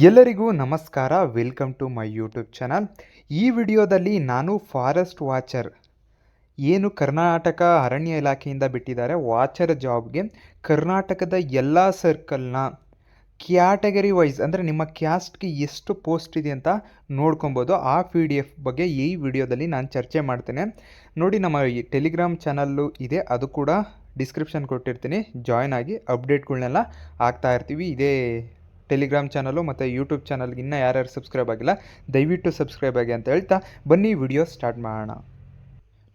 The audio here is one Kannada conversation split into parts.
ಎಲ್ಲರಿಗೂ ನಮಸ್ಕಾರ. Welcome to my YouTube channel. ಈ ವಿಡಿಯೋದಲ್ಲಿ ನಾನು ಫಾರೆಸ್ಟ್ ವಾಚರ್ ಏನು ಕರ್ನಾಟಕ ಅರಣ್ಯ ಇಲಾಖೆಯಿಂದ ಬಿಟ್ಟಿದ್ದಾರೆ ವಾಚರ್ ಜಾಬ್ಗೆ ಕರ್ನಾಟಕದ ಎಲ್ಲ ಸರ್ಕಲ್ನ ಕ್ಯಾಟಗರಿ ವೈಸ್ ಅಂದರೆ ನಿಮ್ಮ ಕ್ಯಾಸ್ಟ್ಗೆ ಎಷ್ಟು ಪೋಸ್ಟ್ ಇದೆ ಅಂತ ನೋಡ್ಕೊಬೋದು. ಆ PDF ಬಗ್ಗೆ ಈ ವಿಡಿಯೋದಲ್ಲಿ ನಾನು ಚರ್ಚೆ ಮಾಡ್ತೇನೆ. ನೋಡಿ, ನಮ್ಮ ಈ ಟೆಲಿಗ್ರಾಮ್ ಚಾನಲ್ಲು ಇದೆ, ಅದು ಕೂಡ ಡಿಸ್ಕ್ರಿಪ್ಷನ್ ಕೊಟ್ಟಿರ್ತೀನಿ. ಜಾಯ್ನ್ ಆಗಿ ಅಪ್ಡೇಟ್ಗಳನ್ನೆಲ್ಲ ಆಗ್ತಾ ಇರ್ತೀವಿ. ಇದೇ ಟೆಲಿಗ್ರಾಮ್ ಚಾನಲು ಮತ್ತು ಯೂಟ್ಯೂಬ್ ಚಾನಲ್ಗೆ ಇನ್ನೂ ಯಾರ್ಯಾರು ಸಬ್ಸ್ಕ್ರೈಬ್ ಆಗಿಲ್ಲ ದಯವಿಟ್ಟು ಸಬ್ಸ್ಕ್ರೈಬ್ ಆಗಿ ಅಂತ ಹೇಳ್ತಾ ಬನ್ನಿ ವಿಡಿಯೋ ಸ್ಟಾರ್ಟ್ ಮಾಡೋಣ.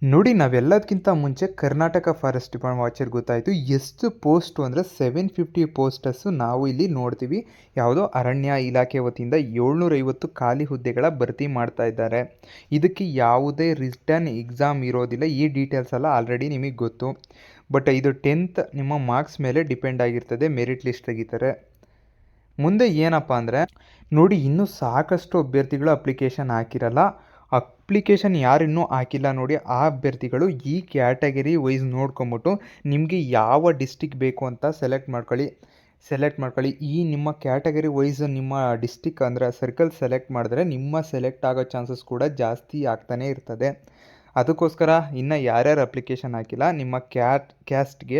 ನೋಡಿ, ನಾವೆಲ್ಲದಕ್ಕಿಂತ ಮುಂಚೆ ಕರ್ನಾಟಕ ಫಾರೆಸ್ಟ್ ಡಿಪಾರ್ಟ್ಮೆಂಟ್ ವಾಚರ್ ಗೊತ್ತಾಯಿತು. ಎಷ್ಟು ಪೋಸ್ಟು ಅಂದರೆ 750 ಪೋಸ್ಟಸ್ಸು ನಾವು ಇಲ್ಲಿ ನೋಡ್ತೀವಿ. ಯಾವುದೋ ಅರಣ್ಯ ಇಲಾಖೆ ವತಿಯಿಂದ 750 ಖಾಲಿ ಹುದ್ದೆಗಳ ಭರ್ತಿ ಮಾಡ್ತಾ ಇದ್ದಾರೆ. ಇದಕ್ಕೆ ಯಾವುದೇ ರಿಟರ್ನ್ ಎಕ್ಸಾಮ್ ಇರೋದಿಲ್ಲ. ಈ ಡೀಟೇಲ್ಸ್ ಎಲ್ಲ ಆಲ್ರೆಡಿ ನಿಮಗೆ ಗೊತ್ತು. ಬಟ್ ಇದು 10th ನಿಮ್ಮ ಮಾರ್ಕ್ಸ್ ಮೇಲೆ ಡಿಪೆಂಡ್ ಆಗಿರ್ತದೆ. ಮೆರಿಟ್ ಲಿಸ್ಟ್ ತೆಗಿತಾರೆ. ಮುಂದೆ ಏನಪ್ಪ ಅಂದರೆ ನೋಡಿ, ಇನ್ನೂ ಸಾಕಷ್ಟು ಅಭ್ಯರ್ಥಿಗಳು ಅಪ್ಲಿಕೇಶನ್ ಹಾಕಿರಲ್ಲ. ಅಪ್ಲಿಕೇಶನ್ ಯಾರು ಇನ್ನೂ ಹಾಕಿಲ್ಲ ನೋಡಿ, ಆ ಅಭ್ಯರ್ಥಿಗಳು ಈ ಕ್ಯಾಟಗರಿ ವೈಸ್ ನೋಡ್ಕೊಂಬಿಟ್ಟು ನಿಮಗೆ ಯಾವ ಡಿಸ್ಟಿಕ್ ಬೇಕು ಅಂತ ಸೆಲೆಕ್ಟ್ ಮಾಡ್ಕೊಳ್ಳಿ. ಈ ನಿಮ್ಮ ಕ್ಯಾಟಗರಿ ವೈಸ್ ನಿಮ್ಮ ಡಿಸ್ಟಿಕ್ ಅಂದರೆ ಸರ್ಕಲ್ ಸೆಲೆಕ್ಟ್ ಮಾಡಿದ್ರೆ ನಿಮ್ಮ ಸೆಲೆಕ್ಟ್ ಆಗೋ ಚಾನ್ಸಸ್ ಕೂಡ ಜಾಸ್ತಿ ಆಗ್ತಾನೇ ಇರ್ತದೆ. ಅದಕ್ಕೋಸ್ಕರ ಇನ್ನು ಯಾರ್ಯಾರು ಅಪ್ಲಿಕೇಶನ್ ಹಾಕಿಲ್ಲ, ನಿಮ್ಮ ಕ್ಯಾಸ್ಟ್ಗೆ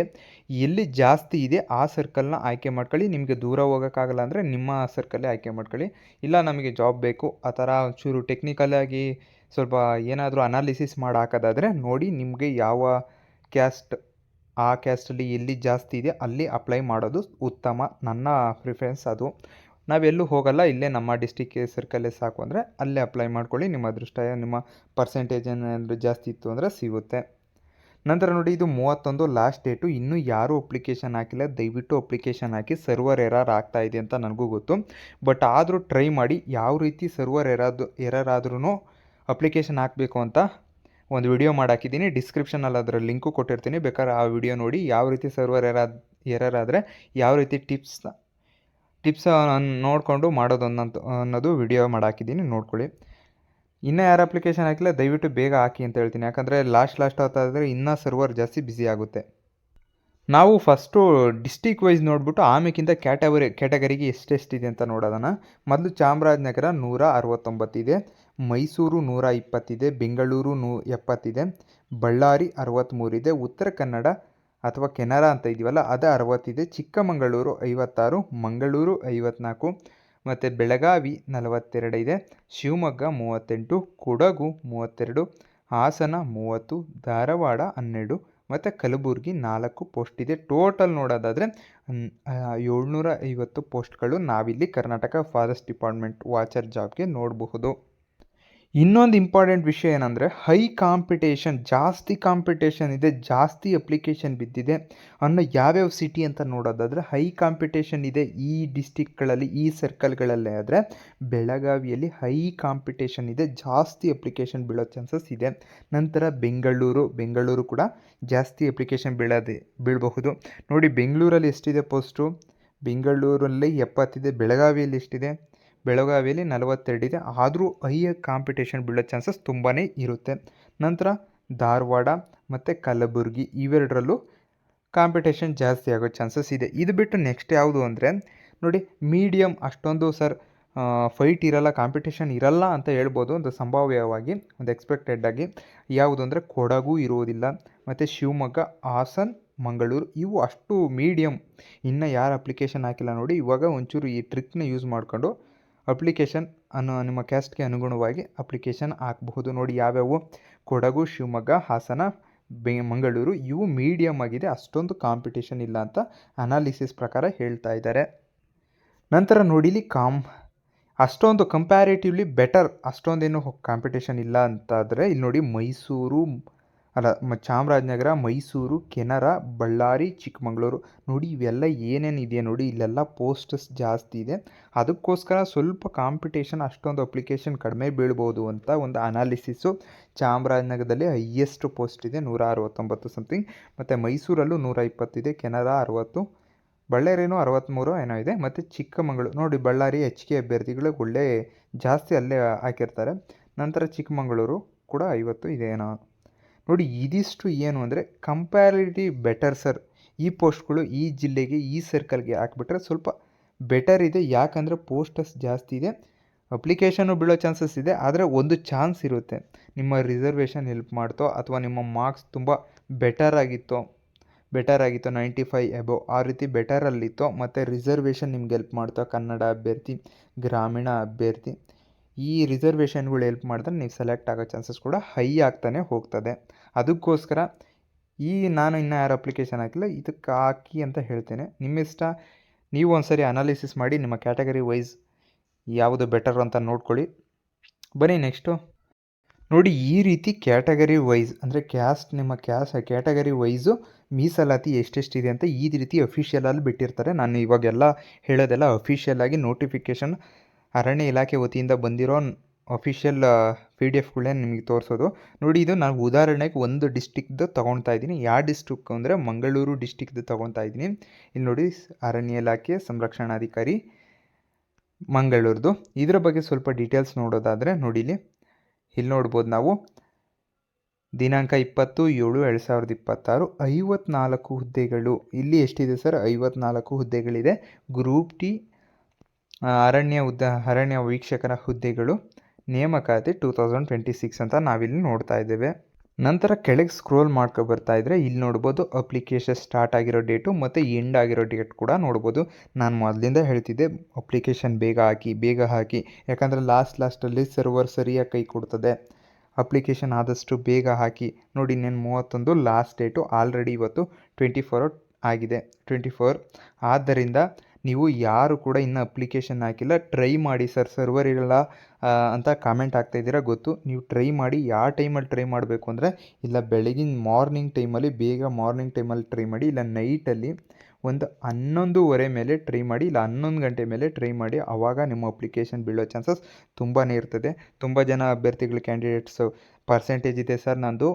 ಎಲ್ಲಿ ಜಾಸ್ತಿ ಇದೆ ಆ ಸರ್ಕಲ್ನ ಆಯ್ಕೆ ಮಾಡ್ಕೊಳ್ಳಿ. ನಿಮಗೆ ದೂರ ಹೋಗೋಕ್ಕಾಗಲ್ಲ ಅಂದರೆ ನಿಮ್ಮ ಸರ್ಕಲ್ಲೇ ಆಯ್ಕೆ ಮಾಡ್ಕೊಳ್ಳಿ. ಇಲ್ಲ ನಮಗೆ ಜಾಬ್ ಬೇಕು ಆ ಥರ ಒಂಚೂರು ಟೆಕ್ನಿಕಲಾಗಿ ಸ್ವಲ್ಪ ಏನಾದರೂ ಅನಾಲಿಸಿಸ್ ಮಾಡಿ ಹಾಕೋದಾದರೆ ನೋಡಿ, ನಿಮಗೆ ಯಾವ ಕ್ಯಾಸ್ಟ್ ಆ ಕ್ಯಾಸ್ಟಲ್ಲಿ ಎಲ್ಲಿ ಜಾಸ್ತಿ ಇದೆ ಅಲ್ಲಿ ಅಪ್ಲೈ ಮಾಡೋದು ಉತ್ತಮ. ನನ್ನ ಪ್ರಿಫರೆನ್ಸ್ ಅದು. ನಾವೆಲ್ಲೂ ಹೋಗಲ್ಲ, ಇಲ್ಲೇ ನಮ್ಮ ಡಿಸ್ಟಿಕ್ ಸರ್ಕಲ್ಲೇ ಸಾಕು ಅಂದರೆ ಅಲ್ಲೇ ಅಪ್ಲೈ ಮಾಡ್ಕೊಳ್ಳಿ. ನಿಮ್ಮ ಅದೃಷ್ಟ, ನಿಮ್ಮ ಪರ್ಸೆಂಟೇಜ್ ಏನಾದರೂ ಜಾಸ್ತಿ ಇತ್ತು ಅಂದರೆ ಸಿಗುತ್ತೆ. ನಂತರ ನೋಡಿ, ಇದು 31 ಲಾಸ್ಟ್ ಡೇಟು. ಇನ್ನೂ ಯಾರೂ ಅಪ್ಲಿಕೇಶನ್ ಹಾಕಿಲ್ಲ, ದಯವಿಟ್ಟು ಅಪ್ಲಿಕೇಶನ್ ಹಾಕಿ. ಸರ್ವರ್ ಎರರ್ ಆಗ್ತಾ ಇದೆ ಅಂತ ನನಗೂ ಗೊತ್ತು, ಬಟ್ ಆದರೂ ಟ್ರೈ ಮಾಡಿ. ಯಾವ ರೀತಿ ಸರ್ವರ್ ಎರರ್ ಆದ್ರೂ ಅಪ್ಲಿಕೇಶನ್ ಹಾಕಬೇಕು ಅಂತ ಒಂದು ವಿಡಿಯೋ ಮಾಡಾಕಿದ್ದೀನಿ. ಡಿಸ್ಕ್ರಿಪ್ಷನಲ್ಲಿ ಅದರ ಲಿಂಕು ಕೊಟ್ಟಿರ್ತೀನಿ, ಬೇಕಾದ್ರೆ ಆ ವಿಡಿಯೋ ನೋಡಿ. ಯಾವ ರೀತಿ ಸರ್ವರ್ ಎರರ್ ಆದರೆ ಯಾವ ರೀತಿ ಟಿಪ್ಸ್ ನೋಡಿಕೊಂಡು ಮಾಡೋದು ಅನ್ನೋದು ವಿಡಿಯೋ ಮಾಡಾಕಿದ್ದೀನಿ, ನೋಡ್ಕೊಳ್ಳಿ. ಇನ್ನೂ ಯಾರು ಅಪ್ಲಿಕೇಶನ್ ಹಾಕಿಲ್ಲ ದಯವಿಟ್ಟು ಬೇಗ ಹಾಕಿ ಅಂತ ಹೇಳ್ತೀನಿ. ಯಾಕಂದರೆ ಲಾಸ್ಟ್ ಹೊತ್ತಾದರೆ ಇನ್ನೂ ಸರ್ವರ್ ಜಾಸ್ತಿ ಬ್ಯುಸಿ ಆಗುತ್ತೆ. ನಾವು ಫಸ್ಟು ಡಿಸ್ಟಿಕ್ ವೈಸ್ ನೋಡಿಬಿಟ್ಟು ಆಮೇಕಿಂತ ಕ್ಯಾಟಗರಿಗೆ ಎಷ್ಟೆಷ್ಟಿದೆ ಅಂತ ನೋಡೋದನ್ನ. ಮೊದಲು ಚಾಮರಾಜನಗರ 169 ಇದೆ, ಮೈಸೂರು 120 ಇದೆ, ಬೆಂಗಳೂರು 70 ಇದೆ, ಬಳ್ಳಾರಿ 63 ಇದೆ, ಉತ್ತರ ಕನ್ನಡ ಅಥವಾ ಕೆನರಾ ಅಂತ ಇದೀವಲ್ಲ ಅದು 60 ಇದೆ, ಚಿಕ್ಕಮಗಳೂರು 56, ಮಂಗಳೂರು 54, ಮತ್ತು ಬೆಳಗಾವಿ 42 ಇದೆ, ಶಿವಮೊಗ್ಗ 38, ಕೊಡಗು 32, ಹಾಸನ 30, ಧಾರವಾಡ 12 ಮತ್ತು ಕಲಬುರಗಿ 4 ಪೋಸ್ಟ್ ಇದೆ. ಟೋಟಲ್ ನೋಡೋದಾದರೆ 750 ಪೋಸ್ಟ್ಗಳು ನಾವಿಲ್ಲಿ ಕರ್ನಾಟಕ ಫಾರೆಸ್ಟ್ ಡಿಪಾರ್ಟ್ಮೆಂಟ್ ವಾಚರ್ ಜಾಬ್ಗೆ ನೋಡಬಹುದು. ಇನ್ನೊಂದು ಇಂಪಾರ್ಟೆಂಟ್ ವಿಷಯ ಏನಂದರೆ ಜಾಸ್ತಿ ಕಾಂಪಿಟೇಷನ್ ಇದೆ, ಜಾಸ್ತಿ ಅಪ್ಲಿಕೇಶನ್ ಬಿದ್ದಿದೆ ಅನ್ನೋ ಯಾವ್ಯಾವ ಸಿಟಿ ಅಂತ ನೋಡೋದಾದರೆ ಹೈ ಕಾಂಪಿಟೇಷನ್ ಇದೆ ಈ ಡಿಸ್ಟಿಕ್ಗಳಲ್ಲಿ, ಈ ಸರ್ಕಲ್ಗಳಲ್ಲೇ ಆದರೆ ಬೆಳಗಾವಿಯಲ್ಲಿ ಹೈ ಕಾಂಪಿಟೇಷನ್ ಇದೆ, ಜಾಸ್ತಿ ಅಪ್ಲಿಕೇಶನ್ ಬೀಳೋ ಚಾನ್ಸಸ್ ಇದೆ. ನಂತರ ಬೆಂಗಳೂರು ಕೂಡ ಜಾಸ್ತಿ ಅಪ್ಲಿಕೇಶನ್ ಬೀಳಬಹುದು. ನೋಡಿ, ಬೆಂಗಳೂರಲ್ಲಿ ಎಷ್ಟಿದೆ ಪೋಸ್ಟು, ಬೆಂಗಳೂರಲ್ಲಿ 70 ಇದೆ, ಬೆಳಗಾವಿಯಲ್ಲಿ ಎಷ್ಟಿದೆ, ಬೆಳಗಾವಿಯಲ್ಲಿ 42 ಇದೆ. ಆದರೂ ಹೈ ಕಾಂಪಿಟೇಷನ್ ಬೀಳೋ ಚಾನ್ಸಸ್ ತುಂಬಾ ಇರುತ್ತೆ. ನಂತರ ಧಾರವಾಡ ಮತ್ತು ಕಲಬುರಗಿ ಇವೆರಡರಲ್ಲೂ ಕಾಂಪಿಟೇಷನ್ ಜಾಸ್ತಿ ಆಗೋ ಚಾನ್ಸಸ್ ಇದೆ. ಇದು ಬಿಟ್ಟು ನೆಕ್ಸ್ಟ್ ಯಾವುದು ಅಂದರೆ ನೋಡಿ, ಮೀಡಿಯಮ್ ಅಷ್ಟೊಂದು ಫೈಟ್ ಇರಲ್ಲ, ಕಾಂಪಿಟೇಷನ್ ಇರಲ್ಲ ಅಂತ ಹೇಳ್ಬೋದು ಒಂದು ಸಂಭಾವ್ಯವಾಗಿ, ಒಂದು ಎಕ್ಸ್ಪೆಕ್ಟೆಡ್ ಆಗಿ. ಯಾವುದು ಅಂದರೆ ಕೊಡಗು ಇರುವುದಿಲ್ಲ, ಮತ್ತು ಶಿವಮೊಗ್ಗ, ಹಾಸನ್, ಮಂಗಳೂರು ಇವು ಅಷ್ಟು ಮೀಡಿಯಮ್. ಇನ್ನು ಯಾರು ಅಪ್ಲಿಕೇಶನ್ ಹಾಕಿಲ್ಲ ನೋಡಿ, ಇವಾಗ ಒಂಚೂರು ಈ ಟ್ರಿಕ್ನ ಯೂಸ್ ಮಾಡಿಕೊಂಡು ಅಪ್ಲಿಕೇಶನ್ ನಿಮ್ಮ ಕ್ಯಾಸ್ಟ್ಗೆ ಅನುಗುಣವಾಗಿ ಅಪ್ಲಿಕೇಶನ್ ಹಾಕಬಹುದು. ನೋಡಿ, ಯಾವ್ಯಾವು ಕೊಡಗು, ಶಿವಮೊಗ್ಗ, ಹಾಸನ, ಮಂಗಳೂರು ಇವು ಮೀಡಿಯಮ್ ಆಗಿದೆ, ಅಷ್ಟೊಂದು ಕಾಂಪಿಟೇಷನ್ ಇಲ್ಲ ಅಂತ ಅನಾಲಿಸಿಸ್ ಪ್ರಕಾರ ಹೇಳ್ತಾ ಇದ್ದಾರೆ. ನಂತರ ನೋಡಿ, ಇಲ್ಲಿ ಅಷ್ಟೊಂದು ಕಂಪ್ಯಾರಿಟಿವ್ಲಿ ಬೆಟರ್, ಅಷ್ಟೊಂದೇನು ಕಾಂಪಿಟೇಷನ್ ಇಲ್ಲ ಅಂತಾದರೆ ಇಲ್ಲಿ ನೋಡಿ, ಚಾಮರಾಜನಗರ, ಮೈಸೂರು, ಕೆನರಾ, ಬಳ್ಳಾರಿ, ಚಿಕ್ಕಮಗಳೂರು ನೋಡಿ ಇವೆಲ್ಲ ಏನೇನಿದೆ ನೋಡಿ, ಇಲ್ಲೆಲ್ಲ ಪೋಸ್ಟಸ್ ಜಾಸ್ತಿ ಇದೆ. ಅದಕ್ಕೋಸ್ಕರ ಸ್ವಲ್ಪ ಕಾಂಪಿಟೇಷನ್, ಅಷ್ಟೊಂದು ಅಪ್ಲಿಕೇಶನ್ ಕಡಿಮೆ ಬೀಳ್ಬೋದು ಅಂತ ಒಂದು ಅನಾಲಿಸಿಸು. ಚಾಮರಾಜನಗರದಲ್ಲಿ ಹೈಯೆಸ್ಟ್ ಪೋಸ್ಟ್ ಇದೆ 169 ಸಮಥಿಂಗ್, ಮತ್ತು ಮೈಸೂರಲ್ಲೂ 120 ಇದೆ, ಕೆನರಾ 60, ಬಳ್ಳಾರಿನೂ 63 ಏನೋ ಇದೆ, ಮತ್ತು ಚಿಕ್ಕಮಗಳೂರು ನೋಡಿ, ಬಳ್ಳಾರಿ HK ಅಭ್ಯರ್ಥಿಗಳು ಒಳ್ಳೆ ಜಾಸ್ತಿ ಅಲ್ಲೇ ಹಾಕಿರ್ತಾರೆ. ನಂತರ ಚಿಕ್ಕಮಗಳೂರು ಕೂಡ 50 ಇದೆ ಏನೋ ನೋಡಿ. ಇದಿಷ್ಟು ಏನು ಅಂದರೆ ಕಂಪ್ಯಾರಿಟಿವ್ ಬೆಟರ್ ಸರ್. ಈ ಪೋಸ್ಟ್ಗಳು ಈ ಜಿಲ್ಲೆಗೆ, ಈ ಸರ್ಕಲ್ಗೆ ಹಾಕಿಬಿಟ್ರೆ ಸ್ವಲ್ಪ ಬೆಟರ್ ಇದೆ. ಯಾಕಂದರೆ ಪೋಸ್ಟಸ್ ಜಾಸ್ತಿ ಇದೆ, ಅಪ್ಲಿಕೇಶನ್ನು ಬೀಳೋ ಚಾನ್ಸಸ್ ಇದೆ. ಆದರೆ ಒಂದು ಚಾನ್ಸ್ ಇರುತ್ತೆ, ನಿಮ್ಮ ರಿಸರ್ವೇಷನ್ ಹೆಲ್ಪ್ ಮಾಡ್ತೋ ಅಥವಾ ನಿಮ್ಮ ಮಾರ್ಕ್ಸ್ ತುಂಬ ಬೆಟರ್ ಆಗಿತ್ತೋ 95 ಎಬೋ ಆ ರೀತಿ ಬೆಟರಲ್ಲಿತ್ತೋ ಮತ್ತು ರಿಸರ್ವೇಷನ್ ನಿಮ್ಗೆ ಹೆಲ್ಪ್ ಮಾಡ್ತೋ, ಕನ್ನಡ ಅಭ್ಯರ್ಥಿ, ಗ್ರಾಮೀಣ ಅಭ್ಯರ್ಥಿ, ಈ ರಿಸರ್ವೇಷನ್ಗಳು ಹೆಲ್ಪ್ ಮಾಡಿದ್ರೆ ನೀವು ಸೆಲೆಕ್ಟ್ ಆಗೋ ಚಾನ್ಸಸ್ ಕೂಡ ಹೈ ಆಗ್ತಾನೆ ಹೋಗ್ತದೆ. ಅದಕ್ಕೋಸ್ಕರ ನಾನು ಇನ್ನೂ ಯಾರು ಅಪ್ಲಿಕೇಶನ್ ಹಾಕಿಲ್ಲ, ಇದಕ್ಕೆ ಹಾಕಿ ಅಂತ ಹೇಳ್ತೇನೆ. ನಿಮ್ಮ ಇಷ್ಟ, ನೀವು ಒಂದ್ಸರಿ ಅನಾಲಿಸಿಸ್ ಮಾಡಿ ನಿಮ್ಮ ಕ್ಯಾಟಗರಿ ವೈಸ್ ಯಾವುದು ಬೆಟರ್ ಅಂತ ನೋಡ್ಕೊಳ್ಳಿ. ಬನ್ನಿ ನೆಕ್ಸ್ಟು ನೋಡಿ, ಈ ರೀತಿ ಕ್ಯಾಟಗರಿ ವೈಸ್ ಅಂದರೆ ನಿಮ್ಮ ಕ್ಯಾಟಗರಿ ವೈಸು ಮೀಸಲಾತಿ ಎಷ್ಟೆಷ್ಟಿದೆ ಅಂತ ಈ ರೀತಿ ಅಫಿಷಿಯಲಲ್ಲಿ ಬಿಟ್ಟಿರ್ತಾರೆ. ನಾನು ಇವಾಗೆಲ್ಲ ಹೇಳೋದೆಲ್ಲ ಅಫಿಷಿಯಲ್ ಆಗಿ ನೋಟಿಫಿಕೇಷನ್ ಅರಣ್ಯ ಇಲಾಖೆ ವತಿಯಿಂದ ಬಂದಿರೋ ಅಫಿಷಿಯಲ್ PDF ನಿಮಗೆ ತೋರಿಸೋದು. ನೋಡಿ, ಇದು ನಾನು ಉದಾಹರಣೆಗೆ ಒಂದು ಡಿಸ್ಟಿಕ್ದು ತೊಗೊಳ್ತಾ ಇದ್ದೀನಿ. ಯಾವ ಡಿಸ್ಟ್ರಿಕ್ ಅಂದರೆ ಮಂಗಳೂರು ಡಿಸ್ಟಿಕ್ದು ತೊಗೊಳ್ತಾ ಇದ್ದೀನಿ. ಇಲ್ಲಿ ನೋಡಿ, ಅರಣ್ಯ ಇಲಾಖೆ ಸಂರಕ್ಷಣಾಧಿಕಾರಿ ಮಂಗಳೂರ್ದು. ಇದರ ಬಗ್ಗೆ ಸ್ವಲ್ಪ ಡೀಟೇಲ್ಸ್ ನೋಡೋದಾದರೆ ನೋಡಿ, ಇಲ್ಲಿ ನೋಡ್ಬೋದು ನಾವು ದಿನಾಂಕ 20/7/2026 54 ಹುದ್ದೆಗಳು. ಇಲ್ಲಿ ಎಷ್ಟಿದೆ ಸರ್? 54 ಹುದ್ದೆಗಳಿದೆ. ಗ್ರೂಪ್ ಟಿ ಅರಣ್ಯ ವೀಕ್ಷಕರ ಹುದ್ದೆಗಳು, ನೇಮಕಾತಿ 2026 ಅಂತ ನಾವಿಲ್ಲಿ ನೋಡ್ತಾ ಇದ್ದೇವೆ. ನಂತರ ಕೆಳಗೆ ಸ್ಕ್ರೋಲ್ ಮಾಡ್ಕೊ ಬರ್ತಾ ಇದ್ದರೆ ಇಲ್ಲಿ ನೋಡ್ಬೋದು ಅಪ್ಲಿಕೇಶನ್ ಸ್ಟಾರ್ಟ್ ಆಗಿರೋ ಡೇಟು ಮತ್ತು ಎಂಡ್ ಆಗಿರೋ ಡೇಟ್ ಕೂಡ ನೋಡ್ಬೋದು. ನಾನು ಮೊದಲಿಂದ ಹೇಳ್ತಿದ್ದೆ ಅಪ್ಲಿಕೇಶನ್ ಬೇಗ ಹಾಕಿ, ಯಾಕಂದರೆ ಲಾಸ್ಟಲ್ಲಿ ಸರ್ವರ್ ಸರಿಯಾಗಿ ಕೈ ಕೊಡ್ತದೆ. ಅಪ್ಲಿಕೇಶನ್ ಆದಷ್ಟು ಬೇಗ ಹಾಕಿ. ನೋಡಿ, ಇನ್ನೇನು 31 ಲಾಸ್ಟ್ ಡೇಟು. ಆಲ್ರೆಡಿ ಇವತ್ತು 24 ಆಗಿದೆ, 24. ಆದ್ದರಿಂದ ನೀವು ಯಾರು ಕೂಡ ಇನ್ನೂ ಅಪ್ಲಿಕೇಶನ್ ಹಾಕಿಲ್ಲ, ಟ್ರೈ ಮಾಡಿ ಸರ್. ಸರ್ವರ್ ಇರಲ್ಲ ಅಂತ ಕಾಮೆಂಟ್ ಆಗ್ತಾಯಿದ್ದೀರಾ ಗೊತ್ತು. ನೀವು ಟ್ರೈ ಮಾಡಿ. ಯಾವ ಟೈಮಲ್ಲಿ ಟ್ರೈ ಮಾಡಬೇಕು ಅಂದರೆ, ಇಲ್ಲ ಬೆಳಗಿನ ಮಾರ್ನಿಂಗ್ ಟೈಮಲ್ಲಿ ಟ್ರೈ ಮಾಡಿ, ಇಲ್ಲ ನೈಟಲ್ಲಿ ಒಂದು 11:30 ಮೇಲೆ ಟ್ರೈ ಮಾಡಿ, ಇಲ್ಲ 11 ಗಂಟೆ ಮೇಲೆ ಟ್ರೈ ಮಾಡಿ. ಆವಾಗ ನಿಮ್ಮ ಅಪ್ಲಿಕೇಶನ್ ಬೀಳೋ ಚಾನ್ಸಸ್ ತುಂಬಾ ಇರ್ತದೆ. ತುಂಬ ಜನ ಅಭ್ಯರ್ಥಿಗಳು ಕ್ಯಾಂಡಿಡೇಟ್ಸು ಪರ್ಸೆಂಟೇಜ್ ಇದೆ ಸರ್ ನಂದು,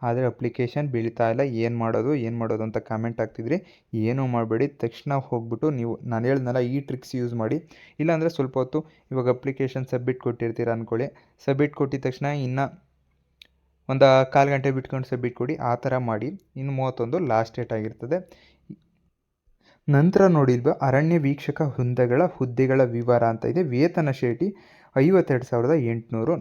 ಆದರೆ ಅಪ್ಲಿಕೇಶನ್ ಬೀಳ್ತಾ ಇಲ್ಲ, ಏನು ಮಾಡೋದು ಅಂತ ಕಾಮೆಂಟ್ ಆಗ್ತಿದ್ರಿ. ಏನೂ ಮಾಡಬೇಡಿ, ತಕ್ಷಣ ಹೋಗ್ಬಿಟ್ಟು ನಾನು ಹೇಳ್ದನಲ್ಲ ಈ ಟ್ರಿಕ್ಸ್ ಯೂಸ್ ಮಾಡಿ. ಇಲ್ಲಾಂದರೆ ಸ್ವಲ್ಪ ಹೊತ್ತು, ಇವಾಗ ಅಪ್ಲಿಕೇಶನ್ ಸಬ್ಮಿಟ್ ಕೊಟ್ಟಿರ್ತೀರ ಅಂದ್ಕೊಳ್ಳಿ, ಸಬ್ಮಿಟ್ ಕೊಟ್ಟಿದ ತಕ್ಷಣ ಇನ್ನು ಒಂದು 1/4 ಗಂಟೆ ಬಿಟ್ಕೊಂಡು ಸಬ್ಮಿಟ್ ಕೊಡಿ. ಆ ಥರ ಮಾಡಿ. ಇನ್ನು 31 ಲಾಸ್ಟ್ ಡೇಟ್ ಆಗಿರ್ತದೆ. ನಂತರ ನೋಡಿ, ಅರಣ್ಯ ವೀಕ್ಷಕ ಹುದ್ದೆಗಳ ವಿವರ ಅಂತ ಇದೆ. ವೇತನ ಶ್ರೇಣಿ 52,800.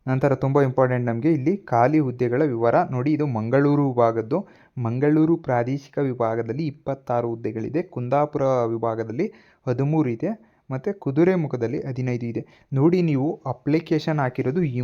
ನಂತರ ತುಂಬ ಇಂಪಾರ್ಟೆಂಟ್ ನಮಗೆ ಇಲ್ಲಿ ಖಾಲಿ ಹುದ್ದೆಗಳ ವಿವರ ನೋಡಿ. ಇದು ಮಂಗಳೂರು ವಿಭಾಗದ್ದು. ಮಂಗಳೂರು ಪ್ರಾದೇಶಿಕ ವಿಭಾಗದಲ್ಲಿ 26 ಹುದ್ದೆಗಳಿದೆ. ಕುಂದಾಪುರ ವಿಭಾಗದಲ್ಲಿ 13 ಇದೆ ಮತ್ತು ಕುದುರೆಮುಖದಲ್ಲಿ 15 ಇದೆ. ನೋಡಿ, ನೀವು ಅಪ್ಲಿಕೇಶನ್ ಹಾಕಿರೋದು ಈ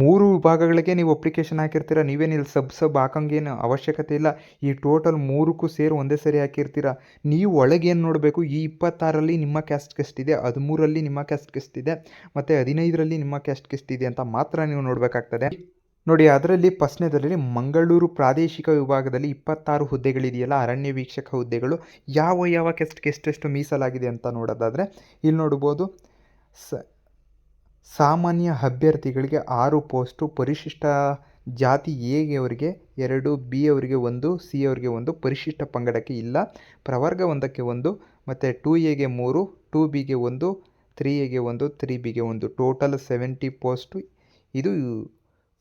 ಮೂರು ವಿಭಾಗಗಳಿಗೆ ನೀವು ಅಪ್ಲಿಕೇಶನ್ ಹಾಕಿರ್ತೀರ. ನೀವೇನಿಲ್ಲ ಸಬ್ ಹಾಕೋಂಗೇನು ಅವಶ್ಯಕತೆ ಇಲ್ಲ. ಈ ಟೋಟಲ್ 3ಕ್ಕೂ ಸೇರಿ ಒಂದೇ ಸರಿ ಹಾಕಿರ್ತೀರ. ನೀವು ಒಳಗೇನು ನೋಡಬೇಕು, ಈ 26ರಲ್ಲಿ ನಿಮ್ಮ ಕ್ಯಾಸ್ಟ್ ಎಷ್ಟಿದೆ, 13ರಲ್ಲಿ ನಿಮ್ಮ ಕ್ಯಾಸ್ಟ್ ಎಷ್ಟಿದೆ ಮತ್ತು 15ರಲ್ಲಿ ನಿಮ್ಮ ಕ್ಯಾಸ್ಟ್ ಎಷ್ಟಿದೆ ಅಂತ ಮಾತ್ರ ನೀವು ನೋಡಬೇಕಾಗ್ತದೆ. ನೋಡಿ, ಅದರಲ್ಲಿ ಫಸ್ಟ್ನೇದರಲ್ಲಿ ಮಂಗಳೂರು ಪ್ರಾದೇಶಿಕ ವಿಭಾಗದಲ್ಲಿ 26 ಹುದ್ದೆಗಳಿದೆಯಲ್ಲ, ಅರಣ್ಯ ವೀಕ್ಷಕ ಹುದ್ದೆಗಳು ಯಾವ ಕ್ಯಾಸ್ಟ್ಗೆ ಎಷ್ಟೆಷ್ಟು ಮೀಸಲಾಗಿದೆ ಅಂತ ನೋಡೋದಾದರೆ ಇಲ್ಲಿ ನೋಡ್ಬೋದು. ಸಾಮಾನ್ಯ ಅಭ್ಯರ್ಥಿಗಳಿಗೆ 6 ಪೋಸ್ಟು, ಪರಿಶಿಷ್ಟ ಜಾತಿ ಎಗೆ ಅವರಿಗೆ 2, ಬಿ ಅವರಿಗೆ 1, ಸಿ ಅವರಿಗೆ 1, ಪರಿಶಿಷ್ಟ ಪಂಗಡಕ್ಕೆ ಇಲ್ಲ, ಪ್ರವರ್ಗ 1ಕ್ಕೆ 1 ಮತ್ತು 2ಎಗೆ 3, 2ಬಿಗೆ 1, 3ಎಗೆ 1, 3ಬಿಗೆ 1, ಟೋಟಲ್ 70 ಪೋಸ್ಟು. ಇದು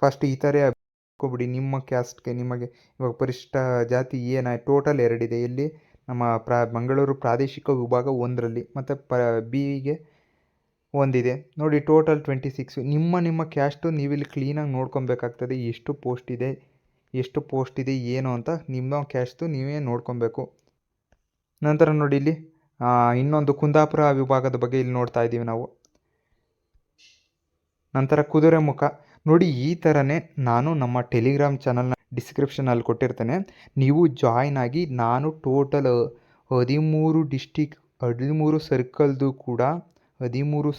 ಫಸ್ಟ್ ಈ ಥರ ಹಾಕ್ಕೊಬಿಡಿ. ನಿಮ್ಮ ಕ್ಯಾಸ್ಟ್ಗೆ ನಿಮಗೆ ಇವಾಗ ಪರಿಶಿಷ್ಟ ಜಾತಿ ಟೋಟಲ್ 2 ಇದೆ. ಇಲ್ಲಿ ನಮ್ಮ ಮಂಗಳೂರು ಪ್ರಾದೇಶಿಕ ವಿಭಾಗ 1ರಲ್ಲಿ ಮತ್ತು ಬಿಗೆ 1 ಇದೆ. ನೋಡಿ, ಟೋಟಲ್ 26. ನಿಮ್ಮ ಕ್ಯಾಸ್ಟು ನೀವಿಲ್ಲಿ ಕ್ಲೀನಾಗಿ ನೋಡ್ಕೊಬೇಕಾಗ್ತದೆ. ಎಷ್ಟು ಪೋಸ್ಟ್ ಇದೆ ಏನು ಅಂತ ನಿಮ್ಮ ಕ್ಯಾಸ್ಟು ನೀವೇ ನೋಡ್ಕೊಬೇಕು. ನಂತರ ನೋಡಿ, ಇಲ್ಲಿ ಇನ್ನೊಂದು ಕುಂದಾಪುರ ವಿಭಾಗದ ಬಗ್ಗೆ ಇಲ್ಲಿ ನೋಡ್ತಾ ಇದ್ದೀವಿ ನಾವು. ನಂತರ ಕುದುರೆಮುಖ ನೋಡಿ, ಈ ಥರನೇ ನಾನು ನಮ್ಮ ಟೆಲಿಗ್ರಾಮ್ ಚಾನಲ್ನ ಡಿಸ್ಕ್ರಿಪ್ಷನಲ್ಲಿ ಕೊಟ್ಟಿರ್ತೇನೆ. ನೀವು ಜಾಯ್ನ್ ಆಗಿ. ನಾನು ಟೋಟಲ್ 13 ಡಿಸ್ಟಿಕ್ 13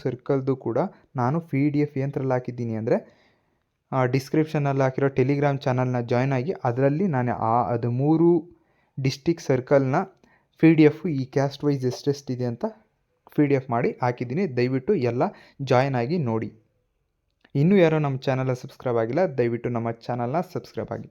ಸರ್ಕಲ್ದು ಕೂಡ ನಾನು PDF ಯಂತ್ರಲ್ಲಿ ಹಾಕಿದ್ದೀನಿ. ಅಂದರೆ ಡಿಸ್ಕ್ರಿಪ್ಷನಲ್ಲಿ ಹಾಕಿರೋ ಟೆಲಿಗ್ರಾಮ್ ಚಾನಲ್ನ ಜಾಯ್ನ್ ಆಗಿ. ಅದರಲ್ಲಿ ನಾನು ಆ 13 ಡಿಸ್ಟಿಕ್ ಸರ್ಕಲ್ನ PDF ಈ ಕ್ಯಾಸ್ಟ್ ವೈಸ್ ಎಷ್ಟೆಷ್ಟಿದೆ ಅಂತ PDF ಮಾಡಿ ಹಾಕಿದ್ದೀನಿ. ದಯವಿಟ್ಟು ಎಲ್ಲ ಜಾಯ್ನ್ ಆಗಿ ನೋಡಿ. ಇನ್ನೂ ಯಾರೋ ನಮ್ಮ ಚಾನಲ್ನ ಸಬ್ಸ್ಕ್ರೈಬ್ ಆಗಿಲ್ಲ, ದಯವಿಟ್ಟು ನಮ್ಮ ಚಾನಲ್ನ ಸಬ್ಸ್ಕ್ರೈಬ್ ಆಗಿ.